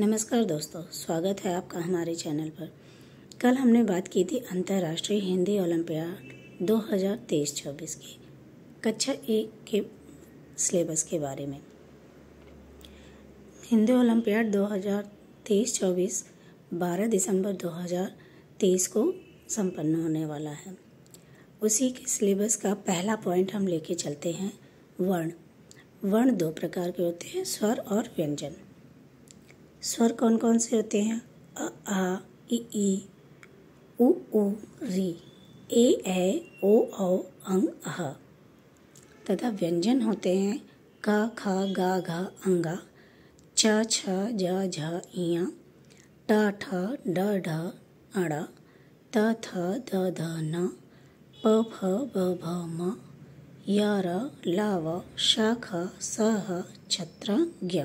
नमस्कार दोस्तों, स्वागत है आपका हमारे चैनल पर। कल हमने बात की थी अंतर्राष्ट्रीय हिंदी ओलंपियाड 2023-24 की कक्षा 1 के सिलेबस के बारे में। हिंदी ओलंपियाड 2023-24 12 दिसंबर 2023 को संपन्न होने वाला है। उसी के सिलेबस का पहला पॉइंट हम लेके चलते हैं। वर्ण दो प्रकार के होते हैं, स्वर और व्यंजन। स्वर कौन कौन से होते हैं? अ, आ, ई, उ, री, ए, ओ, अंग, अह। तथा व्यंजन होते हैं क, ख, ग, घ, अंगा, च, छ, ज, झ, इया, ट, ठ, ड, ढ, अड़, त, थ, द, ध, न, प, फ, ब, भ, म, य, र, ल, व, श, ख, स, ह, छत्र, ज्ञ।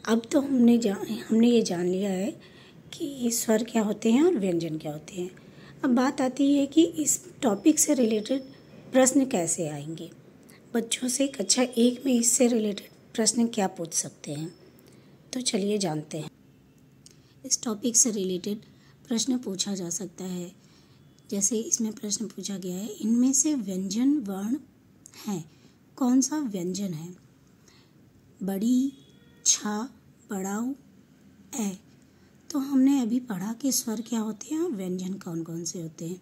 अब तो हमने ये जान लिया है कि स्वर क्या होते हैं और व्यंजन क्या होते हैं। अब बात आती है कि इस टॉपिक से रिलेटेड प्रश्न कैसे आएंगे। बच्चों से कक्षा 1 में इससे रिलेटेड प्रश्न क्या पूछ सकते हैं, तो चलिए जानते हैं। इस टॉपिक से रिलेटेड प्रश्न पूछा जा सकता है। जैसे इसमें प्रश्न पूछा गया है, इनमें से व्यंजन वर्ण हैं, कौन सा व्यंजन है? बड़ी, छा, बड़ाऊ, ए। तो हमने अभी पढ़ा कि स्वर क्या होते हैं और व्यंजन कौन कौन से होते हैं।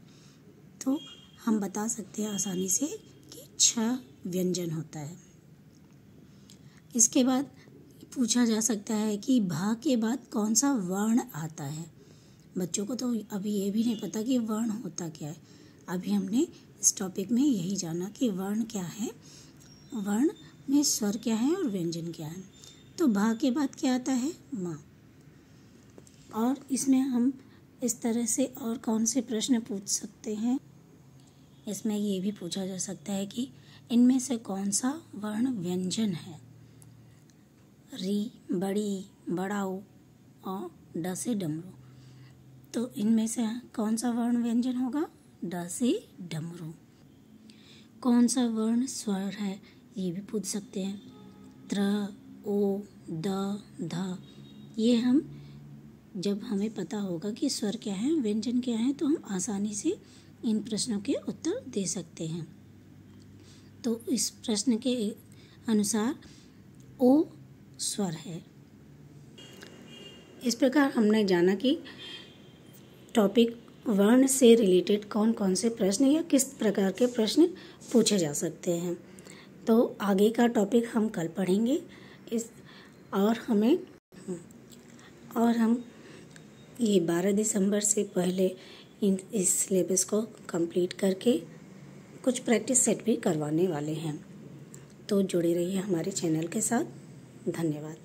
तो हम बता सकते हैं आसानी से कि छ व्यंजन होता है। इसके बाद पूछा जा सकता है कि भा के बाद कौन सा वर्ण आता है। बच्चों को तो अभी ये भी नहीं पता कि वर्ण होता क्या है। अभी हमने इस टॉपिक में यही जाना कि वर्ण क्या है, वर्ण में स्वर क्या है और व्यंजन क्या है। तो भा के बाद क्या आता है? माँ। और इसमें हम इस तरह से और कौन से प्रश्न पूछ सकते हैं? इसमें ये भी पूछा जा सकता है कि इनमें से कौन सा वर्ण व्यंजन है? री, बड़ी, बड़ाऊ और ड से डमरू। तो इनमें से कौन सा वर्ण व्यंजन होगा? ड से डमरू। कौन सा वर्ण स्वर है, ये भी पूछ सकते हैं। त्र, ओ, द, ध। ये हम जब हमें पता होगा कि स्वर क्या है, व्यंजन क्या है, तो हम आसानी से इन प्रश्नों के उत्तर दे सकते हैं। तो इस प्रश्न के अनुसार ओ स्वर है। इस प्रकार हमने जाना कि टॉपिक वर्ण से रिलेटेड कौन कौन से प्रश्न या किस प्रकार के प्रश्न पूछे जा सकते हैं। तो आगे का टॉपिक हम कल पढ़ेंगे। हम ये 12 दिसंबर से पहले इस सिलेबस को कंप्लीट करके कुछ प्रैक्टिस सेट भी करवाने वाले हैं। तो जुड़े रहिए हमारे चैनल के साथ। धन्यवाद।